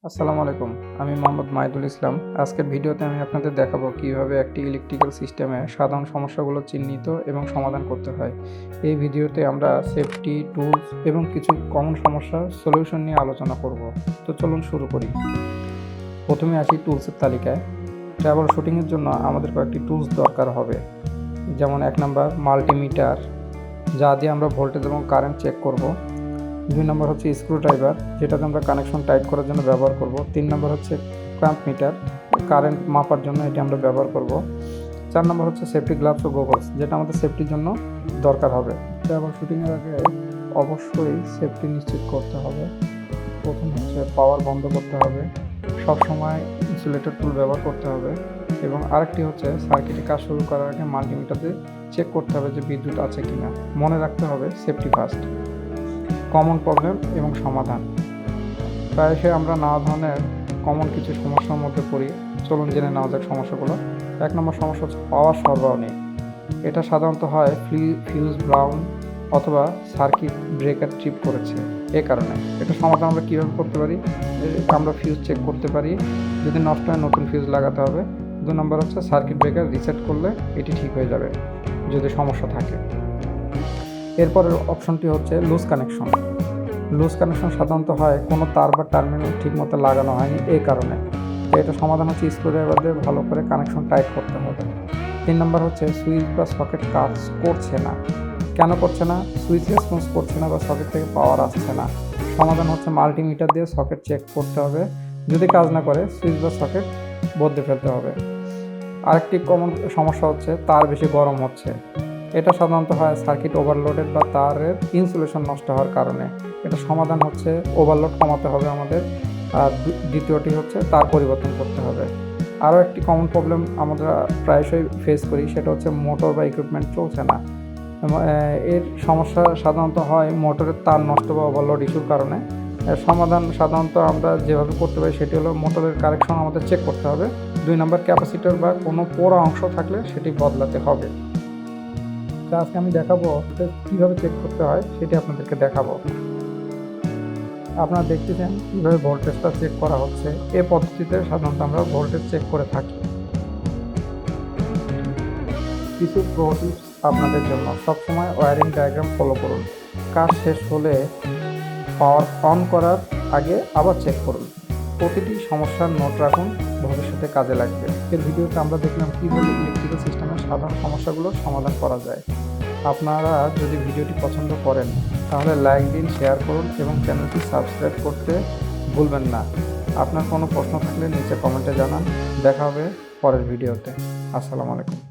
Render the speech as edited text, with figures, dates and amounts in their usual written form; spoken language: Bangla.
আসসালামু আলাইকুম। আমি মোহাম্মদ মাহিদুল ইসলাম। আজকের ভিডিওতে আমি আপনাদের দেখাবো কিভাবে একটি ইলেকট্রিক্যাল সিস্টেমে সাধারণ সমস্যাগুলো চিহ্নিত এবং সমাধান করতে হয়। এই ভিডিওতে আমরা সেফটি, টুলস এবং কিছু কমন সমস্যার সলিউশন নিয়ে আলোচনা করব। তো চলুন শুরু করি। প্রথমে আসি টুলসের তালিকায়। ট্রাবল শুটিংয়ের জন্য আমাদের কয়েকটি টুলস দরকার হবে। যেমন 1 নাম্বার মাল্টিমিটার, যা দিয়ে আমরা ভোল্টেজ এবং কারেন্ট চেক করব। 2 নম্বর হচ্ছে স্ক্রুড্রাইভার, যেটাতে আমরা কানেকশন টাইট করার জন্য ব্যবহার করব। 3 নম্বর হচ্ছে ক্ল্যাম্প মিটার, কারেন্ট মাপার জন্য এটি আমরা ব্যবহার করব। 4 নম্বর হচ্ছে সেফটি গ্লাভস ও গগলস, যেটা আমাদের সেফটির জন্য দরকার হবে। ট্রাবল শুটিংয়ের আগে অবশ্যই সেফটি নিশ্চিত করতে হবে। প্রথম হচ্ছে পাওয়ার বন্ধ করতে হবে, সবসময় ইনসুলেটর টুল ব্যবহার করতে হবে, এবং আরেকটি হচ্ছে সার্কিটে কাজ শুরু করার আগে মাল্টিমিটারে চেক করতে হবে যে বিদ্যুৎ আছে কিনা। মনে রাখতে হবে সেফটি ফার্স্ট। কমন প্রবলেম এবং সমাধান। প্রায়শই আমরা নানা ধরনের কমন কিছু সমস্যার মধ্যে পড়ি। চলুন জেনে নেওয়া যাক সমস্যাগুলো। 1 নম্বর সমস্যা হচ্ছে পাওয়ার সরবরাহ নেই। এটা সাধারণত হয় ফিউজ ব্রাউন অথবা সার্কিট ব্রেকার ট্রিপ করেছে। এ কারণে এটা সমাধান আমরা কীভাবে করতে পারি? আমরা ফিউজ চেক করতে পারি, যদি নষ্ট হয় নতুন ফিউজ লাগাতে হবে। 2 নম্বর হচ্ছে সার্কিট ব্রেকার রিসেট করলে এটি ঠিক হয়ে যাবে যদি সমস্যা থাকে। এরপরের অপশনটি হচ্ছে লুজ কানেকশন। লুজ কানেকশন সাধারণত হয় কোনো তার বা টার্মিনাল ঠিকমতো লাগানো হয়নি, এই কারণে। তো এটা সমাধান হচ্ছে স্ক্রুড্রাইভার দিয়ে ভালো করে কানেকশন টাইট করতে হবে। 3 নম্বর হচ্ছে সুইচ বা সকেট কাজ করছে না। কেন করছে না? সুইচ রেসপন্স করছে না বা সকেট থেকে পাওয়ার আসছে না। সমাধান হচ্ছে মাল্টিমিটার দিয়ে সকেট চেক করতে হবে। যদি কাজ না করে সুইচ বা সকেট বদলে ফেলতে হবে। আরেকটি কমন সমস্যা হচ্ছে তার বেশি গরম হচ্ছে। এটা সাধারণত হয় সার্কিট ওভারলোডেড বা তারের ইনসুলেশন নষ্ট হওয়ার কারণে। এটা সমাধান হচ্ছে ওভারলোড কমাতে হবে আমাদের। আর দ্বিতীয়টি হচ্ছে তার পরিবর্তন করতে হবে। আরও একটি কমন প্রবলেম আমরা প্রায়শই ফেস করি, সেটা হচ্ছে মোটর বা ইকুইপমেন্ট চলছে না। এর সমস্যা সাধারণত হয় মোটরের তার নষ্ট বা ওভারলোড ইস্যুর কারণে। এর সমাধান সাধারণত আমরা যেভাবে করতে পারি সেটি হলো মোটরের কারেকশন আমাদের চেক করতে হবে। 2 নম্বর ক্যাপাসিটর বা কোনো পোড়া অংশ থাকলে সেটি বদলাতে হবে। তো আজকে আমি দেখাবো কীভাবে চেক করতে হয়, সেটি আপনাদেরকে দেখাবো। আপনারা দেখতেছেন কীভাবে ভোল্টেজটা চেক করা হচ্ছে। এই পদ্ধতিতে সাধারণত আমরা ভোল্টেজ চেক করে থাকি। কিছু প্রো টিপস আপনাদের জন্য: সবসময় ওয়্যারিং ডায়াগ্রাম ফলো করুন। কাজ শেষ হলে পাওয়ার অন করার আগে আবার চেক করুন। প্রতিটি সমস্যার নোট রাখুন, ভবিষ্যতে কাজে লাগবে। এর ভিডিওতে আমরা দেখলাম কীভাবে ইলেকট্রিক্যাল সিস্টেমের সাধারণ সমস্যাগুলো সমাধান করা যায়। আপনারা যদি ভিডিওটি পছন্দ করেন তাহলে লাইক দিন, শেয়ার করুন এবং চ্যানেলটি সাবস্ক্রাইব করতে ভুলবেন না। আপনার কোনো প্রশ্ন থাকলে নিচে কমেন্টে জানান। দেখা হবে পরের ভিডিওতে। আসসালামু আলাইকুম।